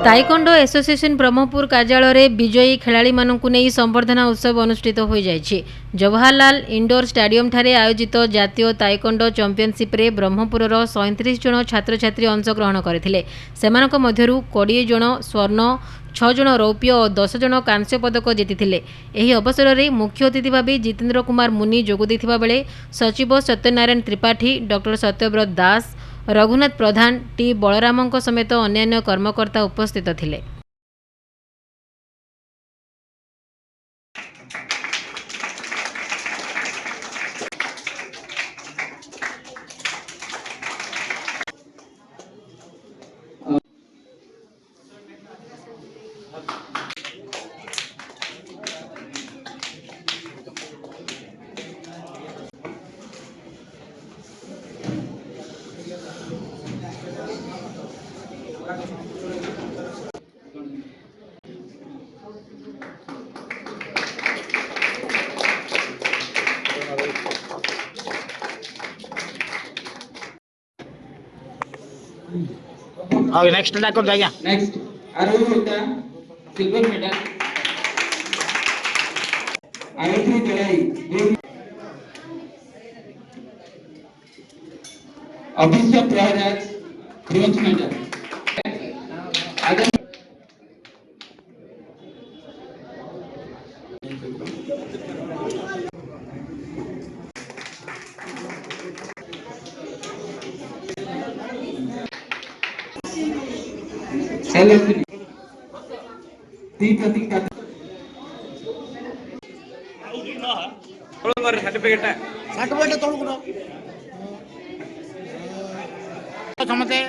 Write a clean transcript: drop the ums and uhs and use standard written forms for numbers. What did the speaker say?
Taekwondo association Brahmapur कार्यालय विजयी खेलाड़ी मानू नहीं संबर्धना उत्सव अनुष्ठित हो जाइए। जवाहरलाल इंडोर स्टेडियम ठारे आयोजित जातीय ताइकोंडो चैंपियनशिप रे ब्रह्मपुर 37 जन छात्र छात्री अंशग्रहण करथिले। सेमानक मध्यरु 20 जन स्वर्ण, 6 जन रौप्य और 10 जन कांस्य पदक जीतिथिले। एही अवसर में मुख्य अतिथि भाव जितेंद्र कुमार मुनि जोग देथिबा बेले सचिव सत्यनारायण त्रिपाठी, डॉक्टर सत्यव्रत दास, रघुनाथ प्रधान, टी बलरामों समेत अन्यान्य कर्मकर्ता उपस्थित थिले। Okay, next attack on Jaya. Next, Arulita, silver medal. Ayodhya Jalai, Abhishek Praharaj, bronze medal. Adam Salesini, Deepati certificate तोड़ समझे